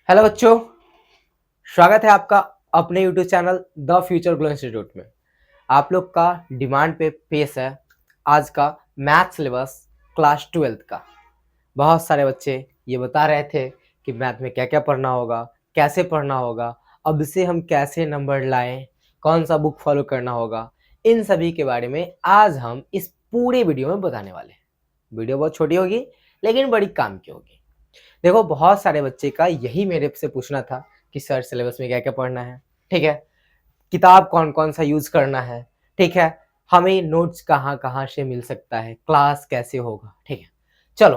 Hello बच्चों, स्वागत है आपका अपने YouTube channel the future glow institute में। आप लोग का डिमांड पे पेश है आज का मैथ सिलेबस क्लास 12th का। बहुत सारे बच्चे ये बता रहे थे कि मैथ में क्या क्या पढ़ना होगा, कैसे पढ़ना होगा, अब से हम कैसे नंबर लाएं, कौन सा बुक फॉलो करना होगा, इन सभी के बारे में आज हम इस पूरे वीडियो में बताने वाले हैं। वीडियो बहुत छोटी होगी लेकिन बड़ी काम की होगी। देखो, बहुत सारे बच्चे का यही मेरे से पूछना था कि सर सिलेबस में क्या क्या पढ़ना है, ठीक है, किताब कौन कौन सा यूज करना है, ठीक है, हमें नोट्स कहाँ कहाँ से मिल सकता है, क्लास कैसे होगा, ठीक है। चलो,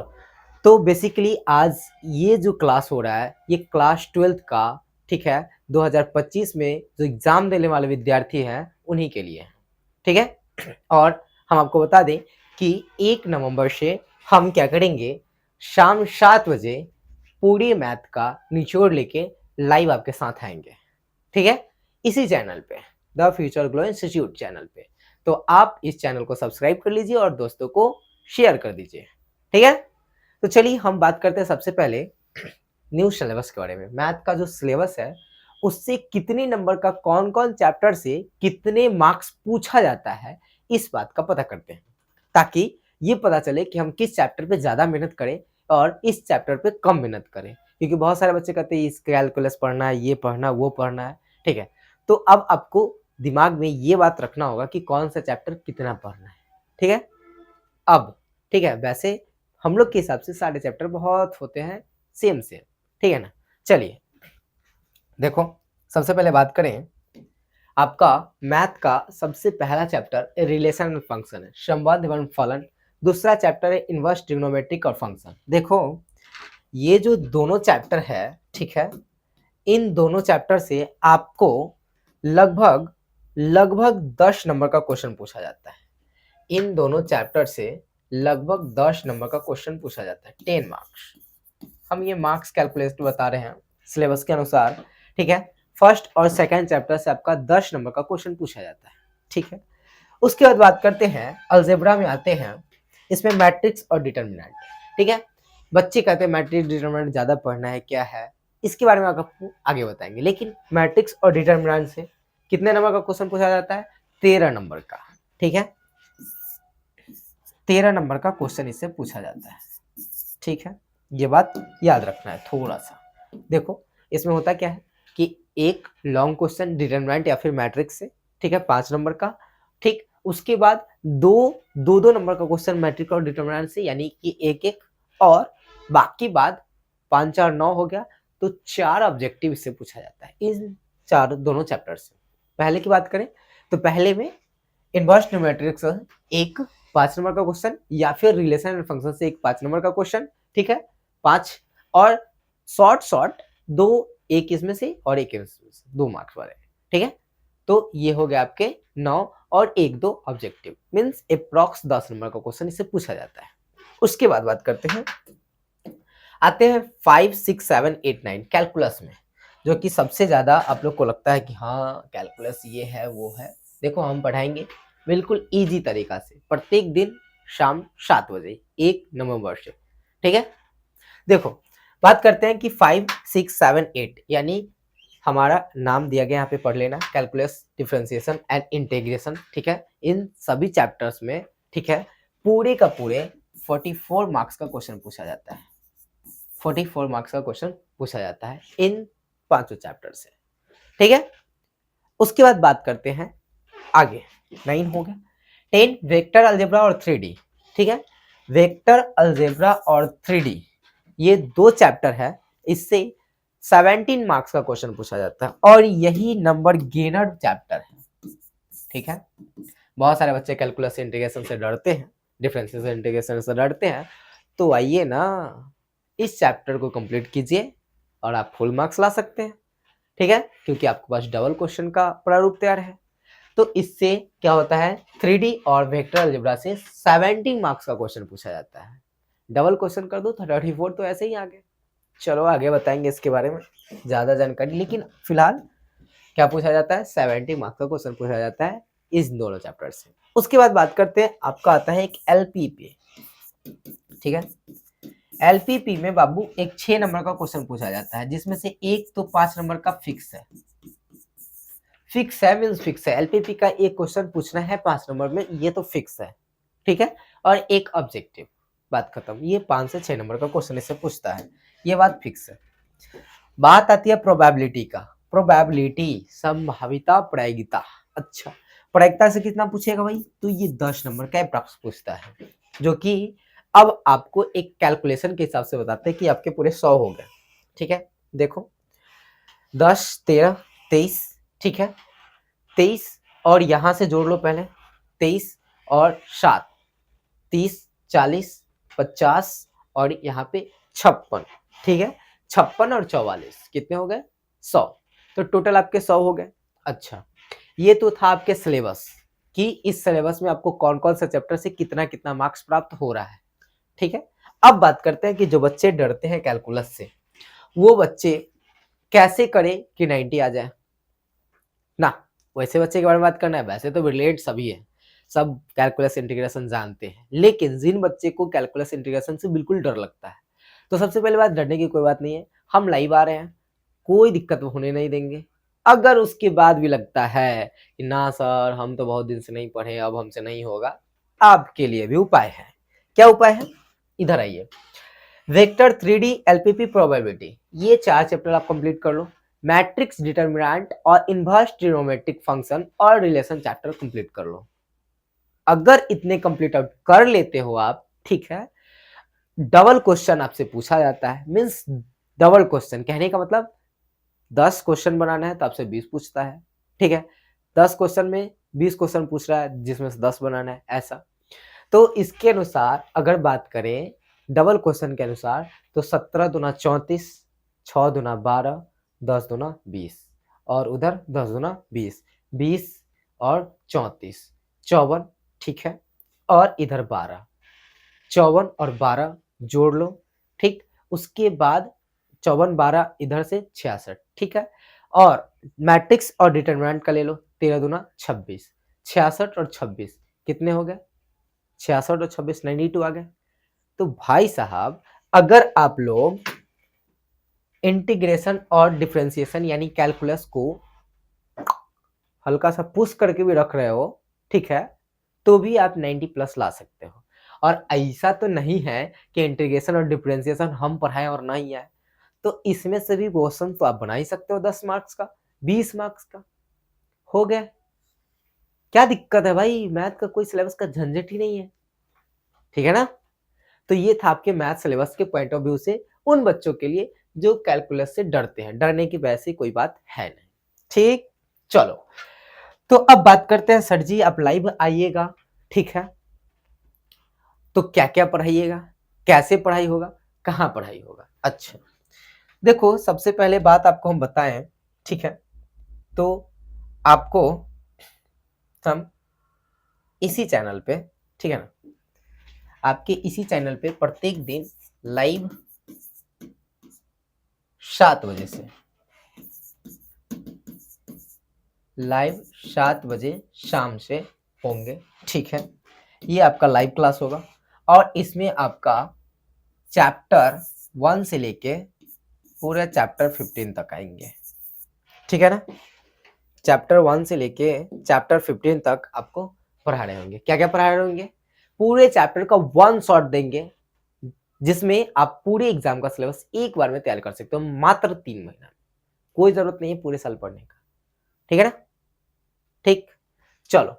तो बेसिकली आज ये जो क्लास हो रहा है ये क्लास 12th का, ठीक है, 2025 में जो एग्जाम देने वाले विद्यार्थी हैं उन्हीं के लिए है, ठीक है। और हम आपको बता दें कि 1 नवंबर से हम क्या करेंगे, शाम 7 बजे पूरी मैथ का निचोड़ लेके लाइव आपके साथ आएंगे, ठीक है, इसी चैनल पे, the future glow institute channel पे। तो आप इस चैनल को सब्सक्राइब कर लीजिए और दोस्तों को शेयर कर दीजिए, ठीक है। तो चलिए हम बात करते हैं सबसे पहले न्यू सिलेबस के बारे में। मैथ का जो सिलेबस है उससे कितने नंबर का कौन कौन चैप्टर से कितने मार्क्स पूछा जाता है, इस बात का पता करते हैं, ताकि ये पता चले कि हम किस चैप्टर पे ज्यादा मेहनत करें और इस चैप्टर पे कम मेहनत करें। क्योंकि बहुत सारे बच्चे कहते हैं इस कैलकुलस पढ़ना है, ये पढ़ना, वो पढ़ना है, ठीक है। तो अब आपको दिमाग में ये बात रखना होगा कि कौन सा चैप्टर कितना पढ़ना है, ठीक है। अब ठीक है, वैसे हम लोग के हिसाब से सारे चैप्टर बहुत होते हैं सेम सेम, ठीक है ना। चलिए देखो, सबसे पहले बात करें, आपका मैथ का सबसे पहला चैप्टर रिलेशन एंड फंक्शन है, संबंध एवं फलन। दूसरा चैप्टर है इनवर्स ट्रिग्नोमेट्रिक और फंक्शन। देखो, ये जो दोनों चैप्टर है, ठीक है, इन दोनों चैप्टर से आपको लगभग लगभग 10 नंबर का क्वेश्चन पूछा जाता है। इन दोनों चैप्टर से लगभग 10 नंबर का क्वेश्चन पूछा जाता है, 10 मार्क्स। हम ये मार्क्स कैलकुलेट बता रहे हैं सिलेबस के अनुसार, ठीक है। फर्स्ट और सेकंड चैप्टर से आपका 10 नंबर का क्वेश्चन पूछा जाता है, ठीक है। उसके बाद बात करते हैं अलजेब्रा में आते हैं, इसमें मैट्रिक्स और डिटर्मिनेंट, ठीक है। बच्चे कहते हैं मैट्रिक्स डिटर्मिनेंट ज्यादा पढ़ना है, क्या है, इसके बारे में आपको आगे बताएंगे। लेकिन मैट्रिक्स और डिटर्मिनेंट से कितने नंबर का क्वेश्चन पूछा जाता है, 13 नंबर का, ठीक है। 13 नंबर का क्वेश्चन इससे पूछा जाता है, ठीक है। ये बात याद रखना है थोड़ा सा। देखो, इसमें होता क्या है कि एक लॉन्ग क्वेश्चन डिटरमिनेंट या फिर मैट्रिक्स से, ठीक है, 5 नंबर का, ठीक। उसके बाद दो नंबर का क्वेश्चन मैट्रिक और डिटरमिनेंट से, यानी कि एक एक, और बाकी बात 5 और 9 हो गया, तो 4 ऑब्जेक्टिव इससे पूछा जाता है इन चार दोनों चैप्टर से। पहले की बात करें तो पहले में इनवर्स ट्रिग्नोमेट्रिक से एक 5 नंबर का क्वेश्चन, या फिर रिलेशन एंड फंक्शन से एक 5 नंबर का क्वेश्चन, ठीक है, 5, और शॉर्ट शॉर्ट दो, एक इसमें से और एक इसमें से, 2 मार्क्स वाले, ठीक है। तो ये हो गया आपके 9 और 1-2 ऑब्जेक्टिव, मींस अप्रॉक्स 10 नंबर का क्वेश्चन इससे पूछा जाता है। उसके बाद बात करते हैं, आते हैं 5, 6, 7, 8, 9 कैलकुलस में, जो कि सबसे ज्यादा आप लोग को लगता है कि हाँ कैलकुलस ये है वो है। देखो, हम पढ़ाएंगे बिल्कुल इजी तरीका से प्रत्येक दिन शाम 7 बजे 1 नवंबर से, ठीक है। देखो, बात करते हैं कि 5, 6, 7, 8, यानी हमारा नाम दिया गया, यहाँ पे पढ़ लेना, कैलकुलस, डिफरेंशिएशन एंड इंटीग्रेशन, ठीक है। इन सभी चैप्टर्स में, ठीक है, पूरे का पूरे 44 मार्क्स का क्वेश्चन पूछा जाता है। 44 मार्क्स का क्वेश्चन पूछा जाता है इन पांचों चैप्टर से, ठीक है। उसके बाद बात करते हैं आगे, 9 हो गया। 10 वेक्टर अलजेब्रा और 3D, ठीक है। वेक्टर अलजेब्रा और 3D ये 2 चैप्टर है, इससे 17 मार्क्स का क्वेश्चन पूछा जाता है और यही नंबर गेनर चैप्टर है, ठीक है। बहुत सारे बच्चे कैलकुलस इंटीग्रेशन से डरते हैं, डिफरेंशियल इंटीग्रेशन से डरते हैं, तो आइए ना इस चैप्टर को कंप्लीट कीजिए और आप फुल मार्क्स ला सकते हैं, ठीक है, क्योंकि आपके पास डबल क्वेश्चन का प्रारूप तैयार है। तो इससे क्या होता है, 3D और वेक्टर अलजेब्रा से 17 मार्क्स का क्वेश्चन पूछा जाता है। डबल क्वेश्चन कर दो तो 34 तो ऐसे ही आगे। चलो आगे बताएंगे इसके बारे में ज्यादा जानकारी, लेकिन फिलहाल क्या पूछा जाता है, 70 मार्क्स का क्वेश्चन पूछा जाता है इस दोनों चैप्टर से। उसके बाद बात करते हैं, आपका आता है एक LP पे, ठीक है। एलपीपी में बाबू एक 6 नंबर का क्वेश्चन पूछा जाता है, जिसमें से एक तो 5 नंबर का फिक्स है। फिक्स है मीन्स फिक्स है, एलपीपी का एक क्वेश्चन पूछना है 5 नंबर में, ये तो फिक्स है, ठीक है। और एक ऑब्जेक्टिव, बात खत्म। ये 5 से 6 नंबर का क्वेश्चन इससे पूछता है, ये बात फिक्स है। बात आती है प्रोबेबिलिटी का। प्रोबेबिलिटी, संभाविता, प्रायिकता। अच्छा, प्रायिकता से कितना पूछेगा भाई, तो ये 10 नंबर का अप्रॉक्स पूछता है, जो कि अब आपको एक कैलकुलेशन के हिसाब से बताते हैं कि आपके पूरे 100 हो गए, ठीक है। देखो 10, 13, 23, ठीक है। 23 और यहां से जोड़ लो पहले, 23 और 7, 30, 40, 50 और यहाँ पे 56, ठीक है। 56 और 44 कितने हो गए, 100। तो टोटल आपके 100 हो गए। अच्छा, ये तो था आपके सिलेबस कि इस सिलेबस में आपको कौन कौन सा चैप्टर से कितना कितना मार्क्स प्राप्त हो रहा है, ठीक है। अब बात करते हैं कि जो बच्चे डरते हैं कैलकुलस से, वो बच्चे कैसे करें कि 90 आ जाए ना। वैसे बच्चे के बारे में बात करना है, वैसे तो ब्रिलियंट सभी है, सब कैलकुलस इंटीग्रेशन जानते हैं, लेकिन जिन बच्चे को कैलकुलस इंटीग्रेशन से बिल्कुल डर लगता है, तो सबसे पहले बात, डरने की कोई बात नहीं है, हम लाइव आ रहे हैं, कोई दिक्कत होने नहीं देंगे। अगर उसके बाद भी लगता है कि ना सर हम तो बहुत दिन से नहीं पढ़े, अब हमसे नहीं होगा, आपके लिए भी उपाय है। क्या उपाय है, इधर आइए। वेक्टर 3D एलपीपी प्रोबेबिलिटी, ये 4 चैप्टर आप कंप्लीट कर लो। मैट्रिक्स डिटरमिनेंट और इनवर्स ट्रिग्नोमेट्रिक फंक्शन और रिलेशन चैप्टर कंप्लीट कर लो। अगर इतने कंप्लीट आउट कर लेते हो आप, ठीक है, डबल क्वेश्चन आपसे पूछा जाता है, मींस डबल क्वेश्चन कहने का मतलब 10 क्वेश्चन बनाना है तो आपसे 20 पूछता है, ठीक है। 10 क्वेश्चन में 20 क्वेश्चन पूछ रहा है, जिसमें से 10 बनाना है, ऐसा। तो इसके अनुसार अगर बात करें डबल क्वेश्चन के अनुसार, तो 17 दूना 34, 6 दूना 12, 10 दूना 20 और उधर 10 दूना 20, 20 और 34, 54, ठीक है। और इधर 12, 54 और 12 जोड़ लो, ठीक। उसके बाद 54, 12 इधर से 66, ठीक है। और मैट्रिक्स और डिटरमिनेंट का ले लो, 13 दूना 26, 66 और 26 कितने हो गए, 66 और 26 92 आ गए। तो भाई साहब, अगर आप लोग इंटीग्रेशन और डिफरेंशिएशन यानी कैलकुलस को हल्का सा पुश करके भी रख रहे हो, ठीक है, तो भी आप 90 प्लस ला सकते हो। और ऐसा तो नहीं है कि इंटीग्रेशन और डिफरेंशिएशन हम पढ़ाएं और नहीं आए, तो इसमें से भी क्वेश्चन तो आप बना ही सकते हो, 10 मार्क्स का, 20 मार्क्स का, हो गया। क्या दिक्कत है भाई, मैथ का कोई सिलेबस का झंझट ही नहीं है, ठीक है ना। तो ये था आपके मैथ सिलेबस के पॉइंट ऑफ व्यू से उन बच्चों के लिए जो कैलकुलस से डरते हैं, डरने की वैसी कोई बात है नहीं, ठीक। चलो, तो अब बात करते हैं, सर जी आप लाइव आइएगा, ठीक है, तो क्या क्या पढ़ाइएगा, कैसे पढ़ाई होगा, कहाँ पढ़ाई होगा। अच्छा, देखो सबसे पहले बात आपको हम बताएं, ठीक है, तो आपको हम इसी चैनल पे, ठीक है ना, आपके इसी चैनल पे प्रत्येक दिन लाइव 7 बजे से, लाइव 7 बजे शाम से होंगे, ठीक है। ये आपका लाइव क्लास होगा और इसमें आपका चैप्टर 1 से लेके पूरे चैप्टर 15 तक आएंगे, ठीक है ना। चैप्टर 1 से लेके चैप्टर 15 तक आपको पढ़ा रहे होंगे। क्या क्या पढ़ा रहे होंगे, पूरे चैप्टर का 1 शॉट देंगे, जिसमें आप पूरे एग्जाम का सिलेबस एक बार में तैयार कर सकते हो, मात्र 3 महीना। कोई जरूरत नहीं है पूरे साल पढ़ने का, ठीक है ना, ठीक। चलो,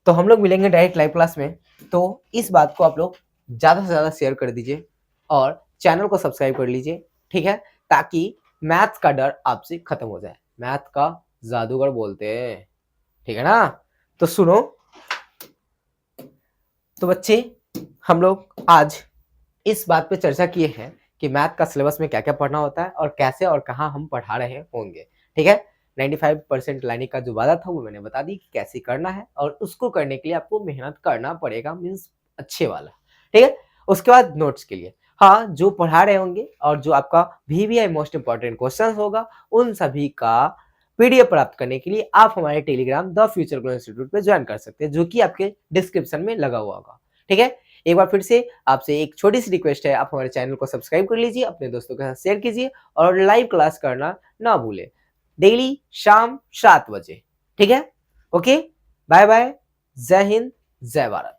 तो हम लोग मिलेंगे डायरेक्ट लाइव क्लास में। तो इस बात को आप लोग ज्यादा से ज्यादा शेयर कर दीजिए और चैनल को सब्सक्राइब कर लीजिए, ठीक है, ताकि मैथ्स का डर आपसे खत्म हो जाए। मैथ का जादूगर बोलते हैं, ठीक है ना। तो सुनो, तो बच्चे हम लोग आज इस बात पे चर्चा किए हैं कि मैथ का सिलेबस में क्या क्या पढ़ना होता है और कैसे और कहाँ हम पढ़ा रहे होंगे, ठीक है। 95% लाने का जो वादा था वो मैंने बता दी कि कैसे करना है, और उसको करने के लिए आपको मेहनत करना पड़ेगा, मीन्स अच्छे वाला, ठीक है। उसके बाद नोट्स के लिए, हाँ, जो पढ़ा रहे होंगे और जो आपका VVI मोस्ट इंपॉर्टेंट क्वेश्चन होगा, उन सभी का PDF प्राप्त करने के लिए आप हमारे Telegram the future glow institute पे ज्वाइन कर सकते हैं, जो कि आपके डिस्क्रिप्शन में लगा हुआ होगा, ठीक है। एक बार फिर से आपसे एक छोटी सी रिक्वेस्ट है, आप हमारे चैनल को सब्सक्राइब कर लीजिए, अपने दोस्तों के साथ शेयर कीजिए और लाइव क्लास करना ना भूलें, डेली शाम 7 बजे। ठीक है? ओके, बाय बाय, जय हिंद, जय भारत।